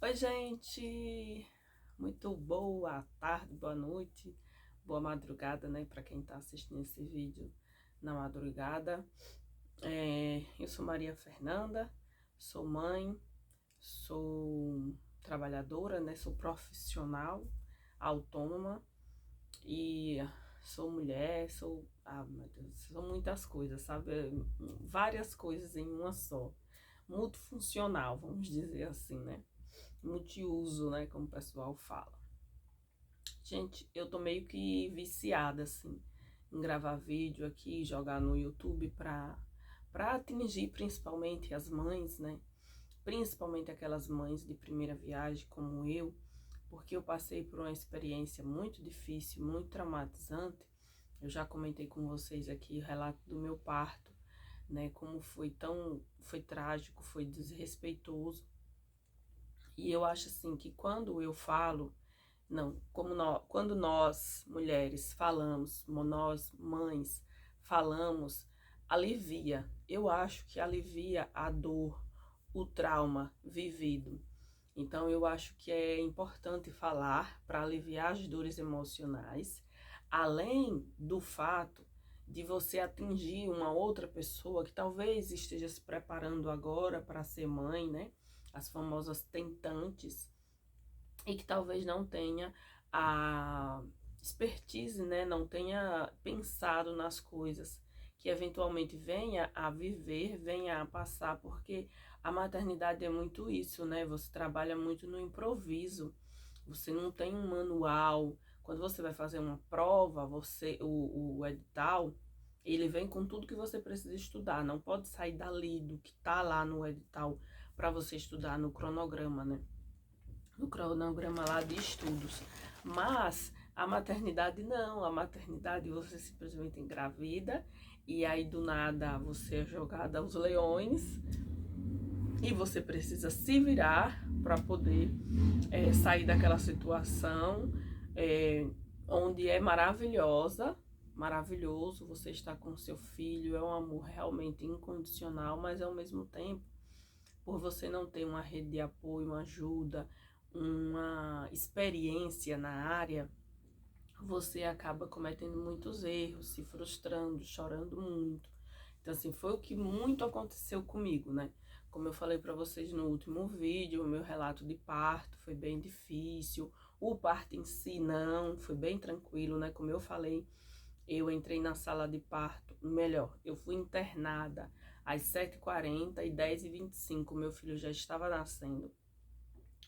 Oi, gente! Muito boa tarde, boa noite, boa madrugada, né? Para quem tá assistindo esse vídeo na madrugada. Eu sou Maria Fernanda, sou mãe, sou trabalhadora, né? Sou profissional, autônoma e sou mulher, meu Deus, são muitas coisas, sabe? Várias coisas em uma só. Multifuncional, vamos dizer assim, né? Multiuso, né, como o pessoal fala. Gente, eu tô meio que viciada, assim, em gravar vídeo aqui, jogar no YouTube pra atingir principalmente as mães, né? Principalmente aquelas mães de primeira viagem como eu, porque eu passei por uma experiência muito difícil, muito traumatizante. Eu já comentei com vocês aqui o relato do meu parto, né? Como foi trágico, foi desrespeitoso. E eu acho assim que quando eu falo, não, quando nós mulheres falamos, nós mães falamos, alivia. Eu acho que alivia a dor, o trauma vivido. Então eu acho que é importante falar para aliviar as dores emocionais, além do fato de você atingir uma outra pessoa que talvez esteja se preparando agora para ser mãe, né? As famosas tentantes, e que talvez não tenha a expertise, né? Não tenha pensado nas coisas que eventualmente venha a viver, venha a passar, porque a maternidade é muito isso, né? Você trabalha muito no improviso. Você não tem um manual. Quando você vai fazer uma prova, o edital, ele vem com tudo que você precisa estudar. Não pode sair dali do que tá lá no edital para você estudar no cronograma, né? No cronograma lá de estudos. Mas a maternidade não, a maternidade você simplesmente engravida e aí do nada você é jogada aos leões e você precisa se virar para poder sair daquela situação onde é maravilhosa, maravilhoso você estar com seu filho, é um amor realmente incondicional, mas ao mesmo tempo, por você não ter uma rede de apoio, uma ajuda, uma experiência na área, você acaba cometendo muitos erros, se frustrando, chorando muito. Então, assim, foi o que muito aconteceu comigo, né? Como eu falei para vocês no último vídeo, o meu relato de parto foi bem difícil. O parto em si não, foi bem tranquilo, né? Como eu falei, eu entrei na sala de parto, melhor, eu fui internada às 7h40 e 10h25, meu filho já estava nascendo.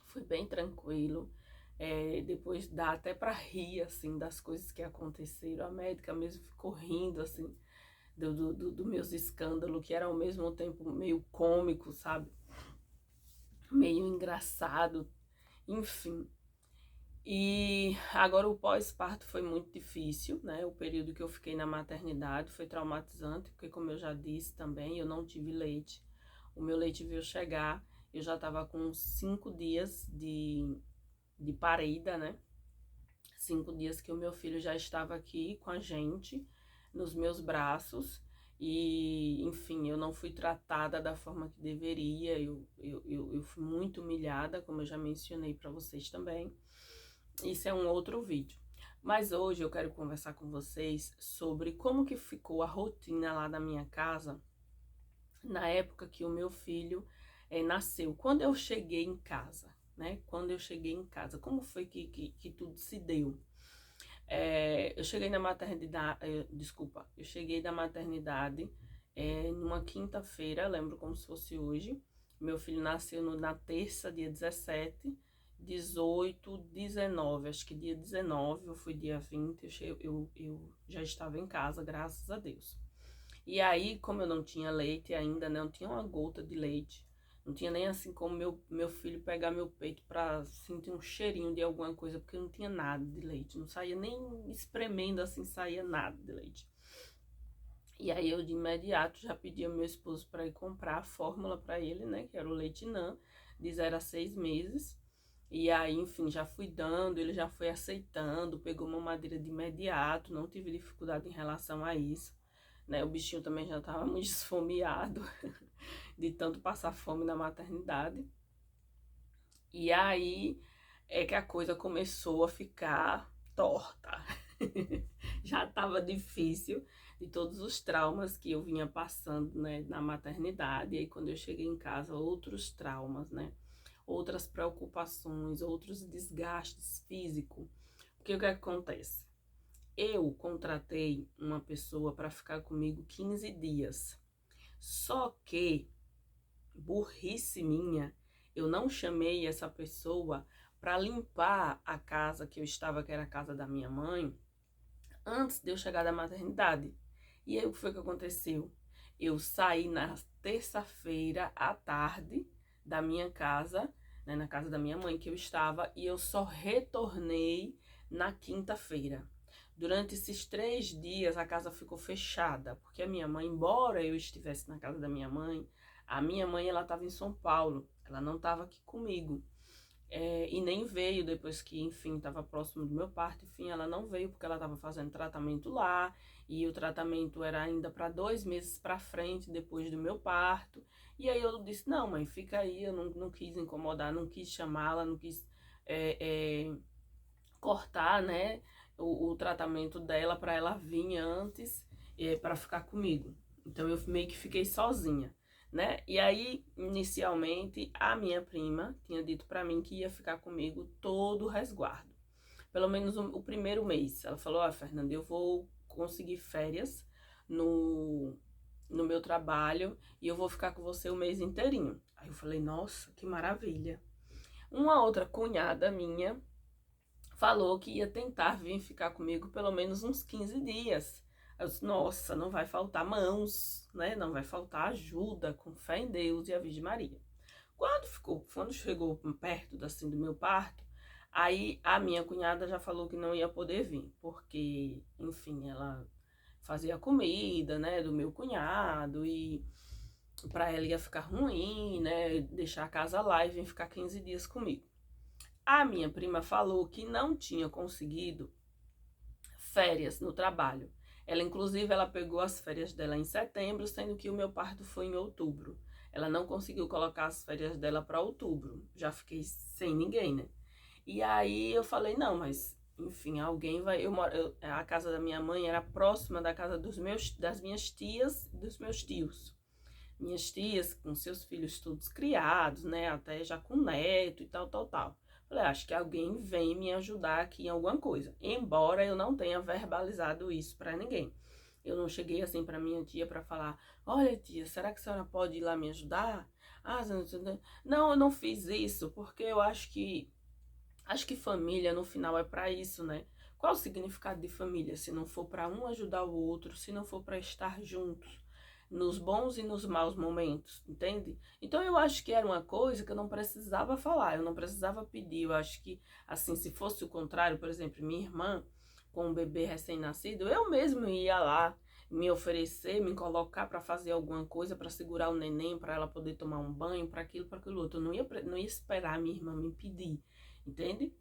Foi bem tranquilo. Depois dá até para rir, assim, das coisas que aconteceram. A médica mesmo ficou rindo, assim, do meus escândalos, que era ao mesmo tempo meio cômico, sabe? Meio engraçado, enfim. E agora o pós-parto foi muito difícil, né? O período que eu fiquei na maternidade foi traumatizante, porque como eu já disse também, eu não tive leite. O meu leite veio chegar, eu já estava com 5 dias de parida, né? 5 dias que o meu filho já estava aqui com a gente, nos meus braços. E, enfim, eu não fui tratada da forma que deveria, eu fui muito humilhada, como eu já mencionei para vocês também. Isso é um outro vídeo. Mas hoje eu quero conversar com vocês sobre como que ficou a rotina lá da minha casa na época que o meu filho nasceu. Quando eu cheguei em casa, né? Quando eu cheguei em casa, como foi que tudo se deu? Eu cheguei na maternidade, desculpa, eu cheguei da maternidade numa quinta-feira, lembro como se fosse hoje. Meu filho nasceu na terça, dia 17, 18, 19, acho que dia 19, eu fui dia 20, eu já estava em casa, graças a Deus. E aí, como eu não tinha leite ainda, né, não tinha uma gota de leite, não tinha nem assim como meu filho pegar meu peito pra sentir um cheirinho de alguma coisa, porque não tinha nada de leite, não saía nem espremendo assim, saía nada de leite. E aí eu de imediato já pedi ao meu esposo para ir comprar a fórmula para ele, né, que era o leite NAN, de 0 a 6 meses. E aí, enfim, já fui dando, ele já foi aceitando, pegou mamadeira de imediato, não tive dificuldade em relação a isso, né? O bichinho também já estava muito esfomeado de tanto passar fome na maternidade. E aí é que a coisa começou a ficar torta. Já estava difícil de todos os traumas que eu vinha passando, né, na maternidade. E aí quando eu cheguei em casa, outros traumas, né? Outras preocupações, outros desgastes físicos. Porque o que acontece? Eu contratei uma pessoa para ficar comigo 15 dias. Só que, burrice minha, eu não chamei essa pessoa para limpar a casa que eu estava, que era a casa da minha mãe, antes de eu chegar da maternidade. E aí o que foi que aconteceu? Eu saí na terça-feira à tarde da minha casa, né, na casa da minha mãe que eu estava, e eu só retornei na quinta-feira. Durante esses 3 dias a casa ficou fechada, porque a minha mãe, embora eu estivesse na casa da minha mãe, a minha mãe ela estava em São Paulo, ela não estava aqui comigo. E nem veio depois que, enfim, estava próximo do meu parto. Enfim, ela não veio porque ela estava fazendo tratamento lá. E o tratamento era ainda para 2 meses para frente, depois do meu parto. E aí eu disse, não, mãe, fica aí. Eu não quis incomodar, não quis chamá-la, não quis cortar, né, o tratamento dela para ela vir antes para ficar comigo. Então eu meio que fiquei sozinha, né? E aí, inicialmente, a minha prima tinha dito para mim que ia ficar comigo todo o resguardo. Pelo menos o primeiro mês. Ela falou, Fernanda, eu vou conseguir férias no meu trabalho e eu vou ficar com você o mês inteirinho. Aí eu falei, nossa, que maravilha. Uma outra cunhada minha falou que ia tentar vir ficar comigo pelo menos uns 15 dias. Eu disse, nossa, não vai faltar mãos, né? Não vai faltar ajuda, com fé em Deus e a Virgem Maria. Quando chegou perto assim, do meu parto, aí a minha cunhada já falou que não ia poder vir, porque, enfim, ela fazia comida, né, do meu cunhado e para ela ia ficar ruim, né, deixar a casa lá e vir ficar 15 dias comigo. A minha prima falou que não tinha conseguido férias no trabalho. Ela pegou as férias dela em setembro, sendo que o meu parto foi em outubro. Ela não conseguiu colocar as férias dela para outubro. Já fiquei sem ninguém, né? E aí eu falei, não, mas enfim, alguém vai. A casa da minha mãe era próxima da casa das minhas tias e dos meus tios. Minhas tias com seus filhos todos criados, né? Até já com neto e tal, tal, tal. Falei, acho que alguém vem me ajudar aqui em alguma coisa. Embora eu não tenha verbalizado isso para ninguém. Eu não cheguei assim para minha tia para falar, olha tia, será que a senhora pode ir lá me ajudar? Ah, não, eu não fiz isso, porque eu acho que família no final é para isso, né? Qual o significado de família se não for para um ajudar o outro, se não for para estar juntos? Nos bons e nos maus momentos, entende? Então eu acho que era uma coisa que eu não precisava falar, eu não precisava pedir. Eu acho que, assim, se fosse o contrário, por exemplo, minha irmã com um bebê recém-nascido, eu mesmo ia lá me oferecer, me colocar para fazer alguma coisa, para segurar o neném, para ela poder tomar um banho, para aquilo outro. Eu não ia esperar a minha irmã me pedir, entende?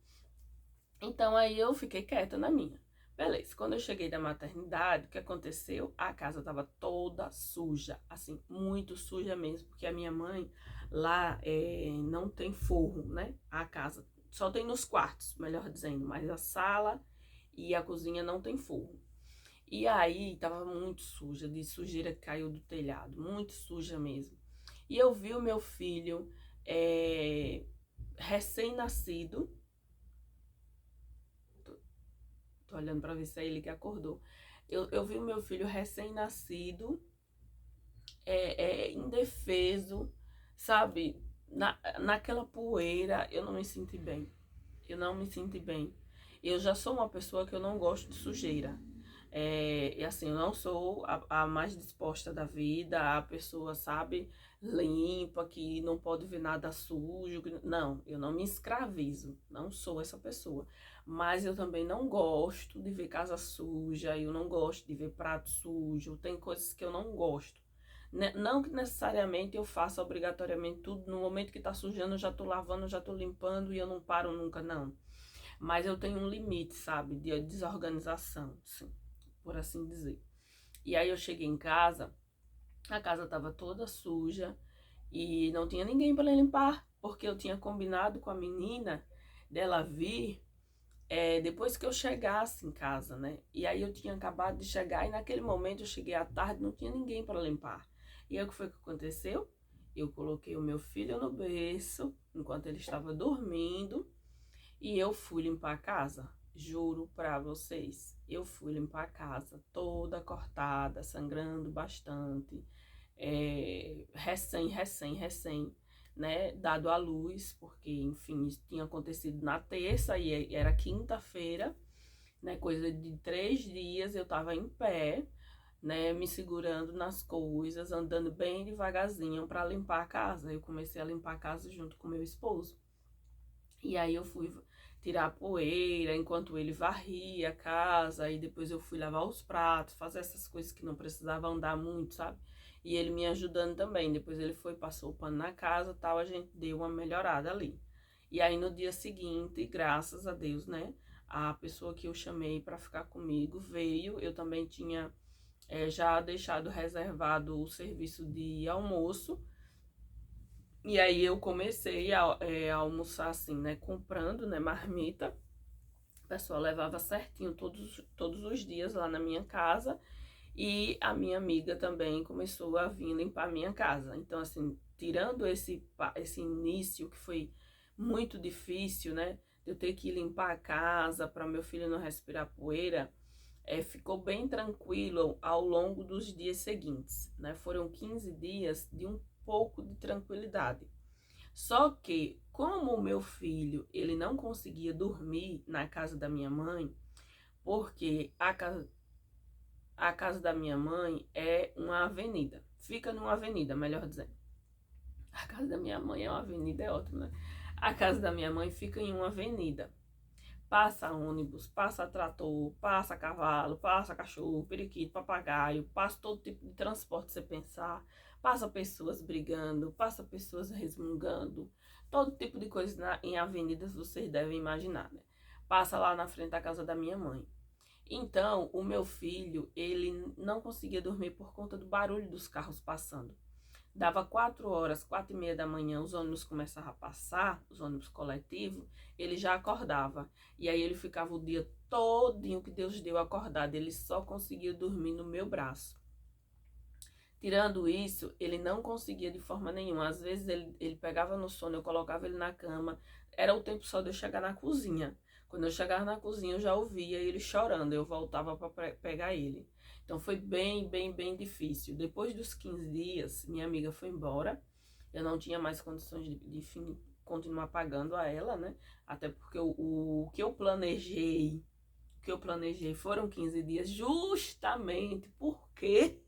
Então aí eu fiquei quieta na minha. Beleza, quando eu cheguei da maternidade, o que aconteceu? A casa estava toda suja, assim, muito suja mesmo, porque a minha mãe lá não tem forro, né? A casa só tem nos quartos, melhor dizendo, mas a sala e a cozinha não tem forro. E aí tava muito suja, de sujeira que caiu do telhado, muito suja mesmo. E eu vi o meu filho recém-nascido. Tô olhando pra ver se é ele que acordou. Eu vi o meu filho recém-nascido, indefeso, sabe? Naquela poeira, eu não me senti bem. Eu não me senti bem. Eu já sou uma pessoa que eu não gosto de sujeira. E assim, eu não sou a mais disposta da vida, a pessoa, sabe, limpa, que não pode ver nada sujo. Não, eu não me escravizo, não sou essa pessoa. Mas eu também não gosto de ver casa suja, eu não gosto de ver prato sujo, tem coisas que eu não gosto. Não que necessariamente eu faça obrigatoriamente tudo, no momento que tá sujando eu já tô lavando, já tô limpando e eu não paro nunca, não. Mas eu tenho um limite, sabe, de desorganização, assim, por assim dizer. E aí eu cheguei em casa, a casa tava toda suja e não tinha ninguém para limpar. porque eu tinha combinado com a menina dela vir depois que eu chegasse em casa, né? E aí eu tinha acabado de chegar e naquele momento eu cheguei à tarde, não tinha ninguém para limpar. E aí o que foi que aconteceu? Eu coloquei o meu filho no berço enquanto ele estava dormindo e eu fui limpar a casa. Juro pra vocês, eu fui limpar a casa toda cortada, sangrando bastante, recém, né, dado à luz, porque, enfim, isso tinha acontecido na terça e era quinta-feira, né, coisa de 3 dias eu tava em pé, né, me segurando nas coisas, andando bem devagarzinho para limpar a casa. Eu comecei a limpar a casa junto com meu esposo. E aí eu fui tirar a poeira enquanto ele varria a casa, e depois eu fui lavar os pratos, fazer essas coisas que não precisava andar muito, sabe? E ele me ajudando também. Depois ele foi, passou o pano na casa, tal, a gente deu uma melhorada ali. E aí no dia seguinte, graças a Deus, né, a pessoa que eu chamei para ficar comigo veio. Eu também tinha já deixado reservado o serviço de almoço. E aí eu comecei a almoçar assim, né, comprando, né, marmita. O pessoal levava certinho todos os dias lá na minha casa. E a minha amiga também começou a vir limpar a minha casa. Então, assim, tirando esse início que foi muito difícil, né, de eu ter que limpar a casa para meu filho não respirar poeira, ficou bem tranquilo ao longo dos dias seguintes, né? Foram 15 dias de um pouco de tranquilidade. Só que, como o meu filho, ele não conseguia dormir na casa da minha mãe, porque a casa da minha mãe é uma avenida, fica numa avenida, melhor dizendo. A casa da minha mãe é uma avenida, é ótimo, né? A casa da minha mãe fica em uma avenida. Passa ônibus, passa trator, passa cavalo, passa cachorro, periquito, papagaio, passa todo tipo de transporte que você pensar, passa pessoas brigando, passa pessoas resmungando, todo tipo de coisa em avenidas vocês devem imaginar, né? Passa lá na frente da casa da minha mãe. Então, o meu filho, ele não conseguia dormir por conta do barulho dos carros passando. Dava 4 horas, 4h30 da manhã, os ônibus começavam a passar, os ônibus coletivos, ele já acordava. E aí ele ficava o dia todinho que Deus deu acordado, ele só conseguia dormir no meu braço. Tirando isso, ele não conseguia de forma nenhuma. Às vezes ele pegava no sono, eu colocava ele na cama, era o tempo só de eu chegar na cozinha. Quando eu chegava na cozinha, eu já ouvia ele chorando, eu voltava para pegar ele. Então foi bem difícil. Depois dos 15 dias, minha amiga foi embora. Eu não tinha mais condições de continuar pagando a ela, né? Até porque o que eu planejei foram 15 dias, justamente por que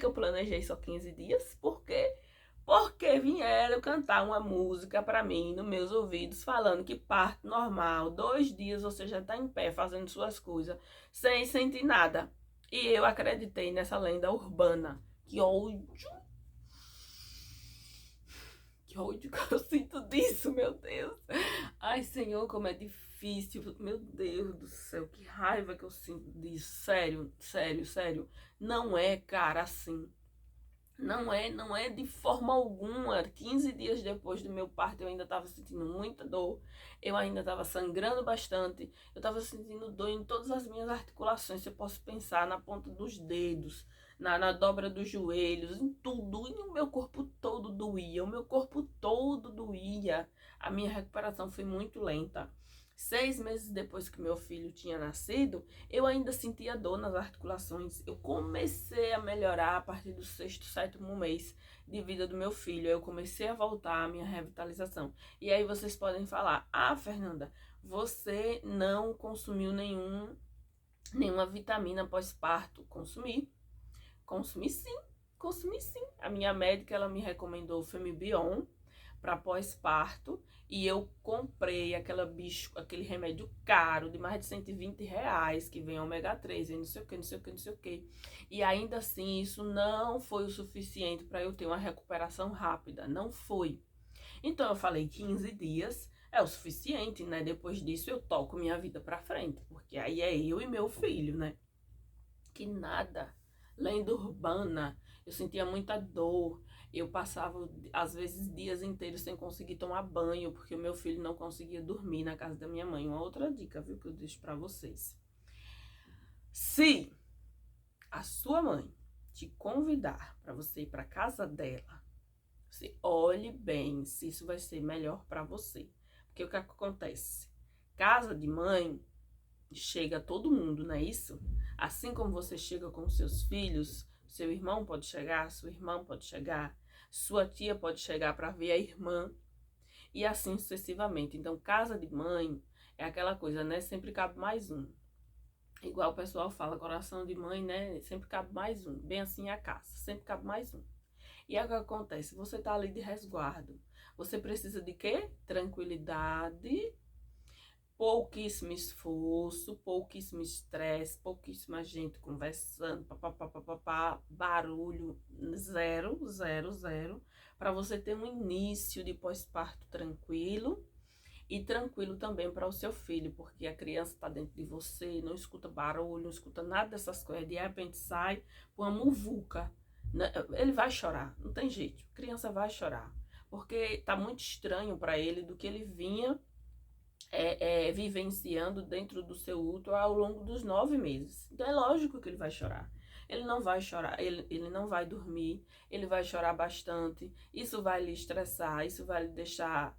eu planejei só 15 dias? Por quê? Porque vieram cantar uma música para mim, nos meus ouvidos, falando que parto normal, 2 dias você já tá em pé fazendo suas coisas, sem sentir nada. E eu acreditei nessa lenda urbana. Que ódio! Que ódio que eu sinto disso, meu Deus! Ai, Senhor, como é difícil. Meu Deus do céu, que raiva que eu sinto disso. Sério. Não é, cara, assim. Não é de forma alguma. 15 dias depois do meu parto, eu ainda estava sentindo muita dor. Eu ainda estava sangrando bastante. Eu estava sentindo dor em todas as minhas articulações. Eu posso pensar na ponta dos dedos, na dobra dos joelhos, em tudo. E o meu corpo todo doía. O meu corpo todo doía. A minha recuperação foi muito lenta. 6 meses depois que meu filho tinha nascido, eu ainda sentia dor nas articulações. Eu comecei a melhorar a partir do 6º, 7º mês de vida do meu filho. Eu comecei a voltar à minha revitalização. E aí vocês podem falar: ah, Fernanda, você não consumiu nenhuma vitamina pós-parto. Consumi sim. A minha médica, ela me recomendou o Femibion para pós-parto, e eu comprei aquele remédio caro de mais de R$ 120, que vem ômega 3, vem não sei o que. E ainda assim, isso não foi o suficiente para eu ter uma recuperação rápida, não foi. Então eu falei, 15 dias é o suficiente, né? Depois disso eu toco minha vida para frente, porque aí é eu e meu filho, né? Que nada, lenda urbana. Eu sentia muita dor. Eu passava, às vezes, dias inteiros sem conseguir tomar banho, porque o meu filho não conseguia dormir na casa da minha mãe. Uma outra dica, viu, que eu deixo pra vocês. Se a sua mãe te convidar para você ir para casa dela, você olhe bem se isso vai ser melhor para você. Porque o que acontece? Casa de mãe, chega todo mundo, não é isso? Assim como você chega com seus filhos, seu irmão pode chegar, sua irmã pode chegar, sua tia pode chegar para ver a irmã, e assim sucessivamente. Então, casa de mãe é aquela coisa, né? Sempre cabe mais um. Igual o pessoal fala, coração de mãe, né? Sempre cabe mais um. Bem assim é a casa, sempre cabe mais um. E aí o que acontece? Você tá ali de resguardo. Você precisa de quê? Tranquilidade, pouquíssimo esforço, pouquíssimo estresse, pouquíssima gente conversando, papapá, barulho, zero, zero, zero, para você ter um início de pós-parto tranquilo e tranquilo também para o seu filho, porque a criança está dentro de você, não escuta barulho, não escuta nada dessas coisas, de repente sai com uma muvuca, ele vai chorar, não tem jeito, a criança vai chorar, porque está muito estranho para ele do que ele vinha vivenciando dentro do seu útero ao longo dos 9 meses. Então é lógico que ele vai chorar. Ele não vai chorar, ele não vai dormir, ele vai chorar bastante, isso vai lhe estressar, isso vai lhe deixar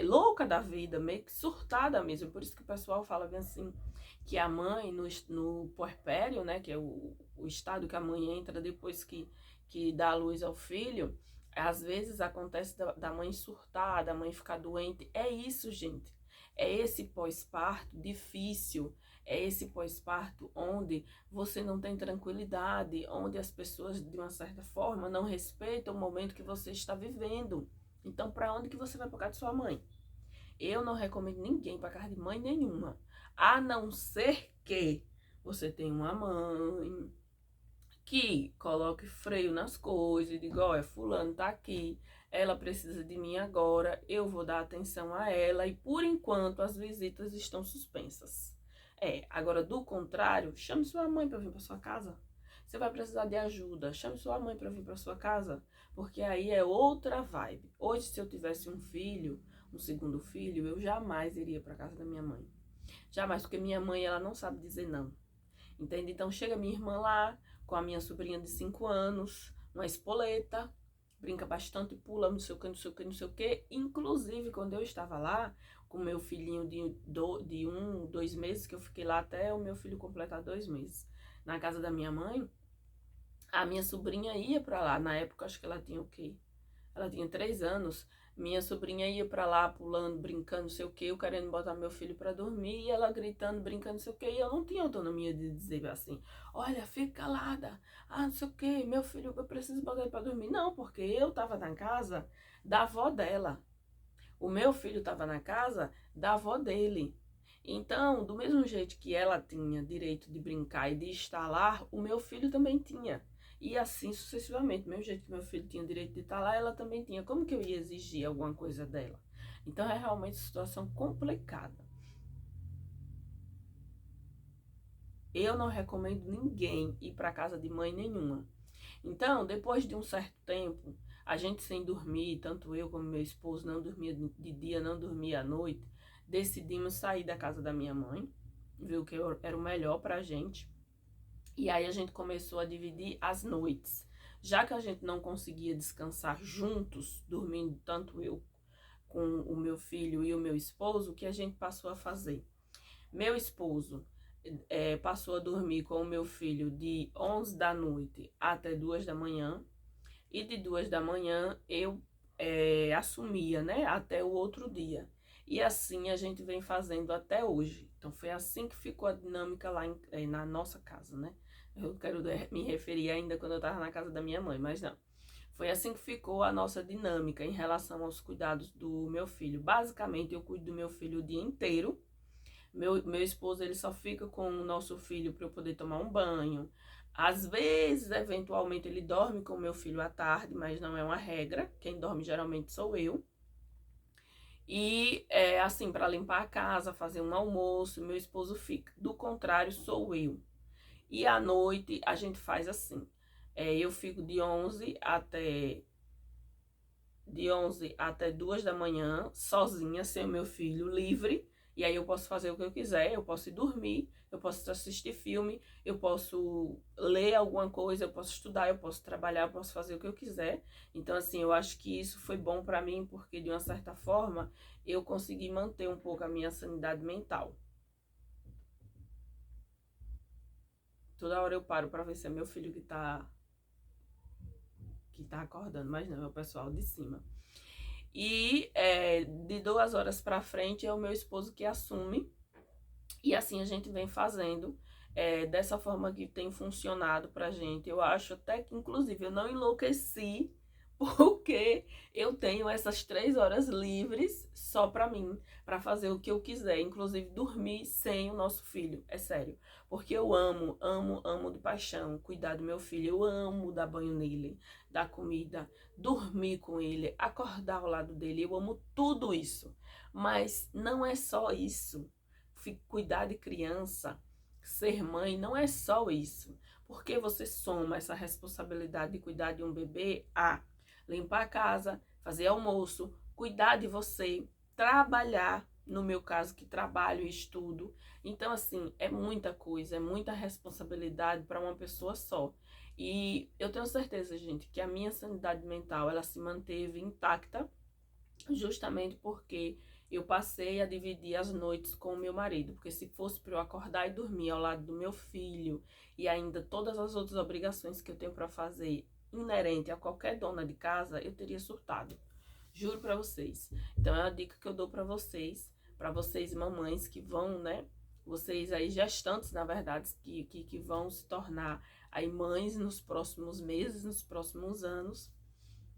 louca da vida, meio que surtada mesmo. Por isso que o pessoal fala bem assim, que a mãe no puerpério, né, que é o estado que a mãe entra depois que dá a luz ao filho, às vezes acontece da mãe surtar, da mãe ficar doente. É isso, gente. É esse pós-parto difícil, é esse pós-parto onde você não tem tranquilidade, onde as pessoas, de uma certa forma, não respeitam o momento que você está vivendo. Então, para onde que você vai para casa de sua mãe? Eu não recomendo ninguém para casa de mãe nenhuma, a não ser que você tenha uma mãe que coloque freio nas coisas e diga, olha, fulano tá aqui, ela precisa de mim agora, eu vou dar atenção a ela e por enquanto as visitas estão suspensas. Agora do contrário, chame sua mãe para vir para sua casa. Você vai precisar de ajuda, chame sua mãe para vir para sua casa, porque aí é outra vibe. Hoje, se eu tivesse um filho, um segundo filho, eu jamais iria para casa da minha mãe. Jamais, porque minha mãe, ela não sabe dizer não. Entende? Então chega minha irmã lá, com a minha sobrinha de 5 anos, uma espoleta, brinca bastante, pula, não sei o que, não sei o que, não sei o que. Inclusive, quando eu estava lá, com o meu filhinho de 2 meses, que eu fiquei lá até o meu filho completar 2 meses, na casa da minha mãe, a minha sobrinha ia pra lá. Na época, acho que ela tinha o quê? Ela tinha 3 anos. Minha sobrinha ia pra lá, pulando, brincando, não sei o que, eu querendo botar meu filho pra dormir, e ela gritando, brincando, não sei o que, e eu não tinha autonomia de dizer assim, olha, fica calada, não sei o que, meu filho, eu preciso botar ele pra dormir. Não, porque eu tava na casa da avó dela. O meu filho tava na casa da avó dele. Então, do mesmo jeito que ela tinha direito de brincar e de estar lá, o meu filho também tinha. E assim sucessivamente. Do mesmo jeito que meu filho tinha direito de estar lá, ela também tinha. Como que eu ia exigir alguma coisa dela? Então é realmente uma situação complicada. Eu não recomendo ninguém ir para casa de mãe nenhuma. Então, depois de um certo tempo, a gente sem dormir, tanto eu como meu esposo, não dormia de dia, não dormia à noite, decidimos sair da casa da minha mãe, viu que era o melhor pra gente. E aí a gente começou a dividir as noites. Já que a gente não conseguia descansar juntos, dormindo tanto eu com o meu filho e o meu esposo, o que a gente passou a fazer? Meu esposo passou a dormir com o meu filho de 11 da noite até 2 da manhã. E de 2 da manhã eu assumia, né, até o outro dia. E assim a gente vem fazendo até hoje. Então foi assim que ficou a dinâmica lá na nossa casa, né? Eu quero me referir ainda quando eu estava na casa da minha mãe, mas não. Foi assim que ficou a nossa dinâmica em relação aos cuidados do meu filho. Basicamente, eu cuido do meu filho o dia inteiro. Meu esposo, ele só fica com o nosso filho para eu poder tomar um banho. Às vezes, eventualmente, ele dorme com o meu filho à tarde, mas não é uma regra. Quem dorme geralmente sou eu. E, assim, para limpar a casa, fazer um almoço, meu esposo fica. Do contrário, sou eu. E à noite, a gente faz assim. Eu fico de 11 até 2 da manhã, sozinha, sem o meu filho, livre. E aí eu posso fazer o que eu quiser, eu posso ir dormir, eu posso assistir filme, eu posso ler alguma coisa, eu posso estudar, eu posso trabalhar, eu posso fazer o que eu quiser. Então, assim, eu acho que isso foi bom pra mim, porque de uma certa forma eu consegui manter um pouco a minha sanidade mental. Toda hora eu paro pra ver se é meu filho que tá acordando, mas não, é o pessoal de cima. E de 2 horas pra frente é o meu esposo que assume. E assim a gente vem fazendo, dessa forma que tem funcionado pra gente. Eu acho até que, inclusive, eu não enlouqueci, porque eu tenho essas 3 horas livres só pra mim, pra fazer o que eu quiser, inclusive dormir sem o nosso filho, é sério. Porque eu amo, amo, amo de paixão cuidar do meu filho, eu amo dar banho nele, dar comida, dormir com ele, acordar ao lado dele, eu amo tudo isso. Mas não é só isso. Cuidar de criança, ser mãe, não é só isso. Porque você soma essa responsabilidade de cuidar de um bebê a limpar a casa, fazer almoço, cuidar de você, trabalhar, no meu caso que trabalho e estudo. Então, assim, é muita coisa, é muita responsabilidade para uma pessoa só. E eu tenho certeza, gente, que a minha sanidade mental, ela se manteve intacta, justamente porque eu passei a dividir as noites com o meu marido, porque se fosse para eu acordar e dormir ao lado do meu filho e ainda todas as outras obrigações que eu tenho para fazer inerente a qualquer dona de casa, eu teria surtado. Juro para vocês. Então é uma dica que eu dou para vocês mamães que vão, né? Vocês aí gestantes, na verdade, que vão se tornar aí mães nos próximos meses, nos próximos anos.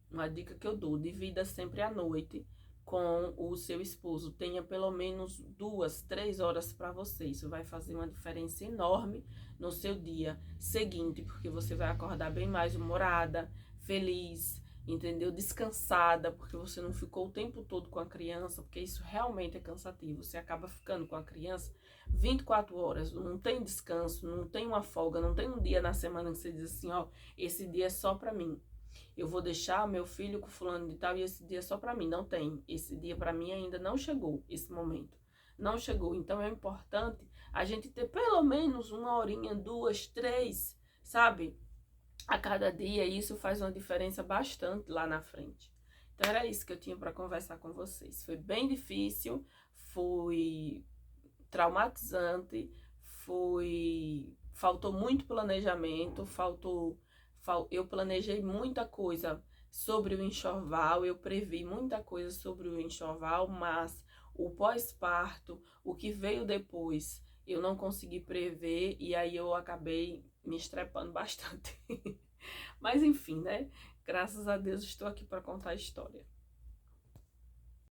Uma dica que eu dou: divida sempre a noite com o seu esposo. Tenha pelo menos 2, 3 horas para você. Isso vai fazer uma diferença enorme no seu dia seguinte, porque você vai acordar bem mais humorada, feliz, entendeu? Descansada, porque você não ficou o tempo todo com a criança, porque isso realmente é cansativo. Você acaba ficando com a criança 24 horas, não tem descanso, não tem uma folga, não tem um dia na semana que você diz assim, ó, esse dia é só para mim. Eu vou deixar meu filho com fulano de tal e esse dia é só pra mim. Não tem. Esse dia pra mim ainda não chegou, esse momento. Não chegou. Então é importante a gente ter pelo menos 1 horinha, 2, 3, sabe? A cada dia. E isso faz uma diferença bastante lá na frente. Então era isso que eu tinha pra conversar com vocês. Foi bem difícil, foi traumatizante, faltou muito planejamento, eu planejei muita coisa sobre o enxoval, eu previ muita coisa sobre o enxoval, mas o pós-parto, o que veio depois, eu não consegui prever e aí eu acabei me estrepando bastante. Mas enfim, né? Graças a Deus estou aqui para contar a história.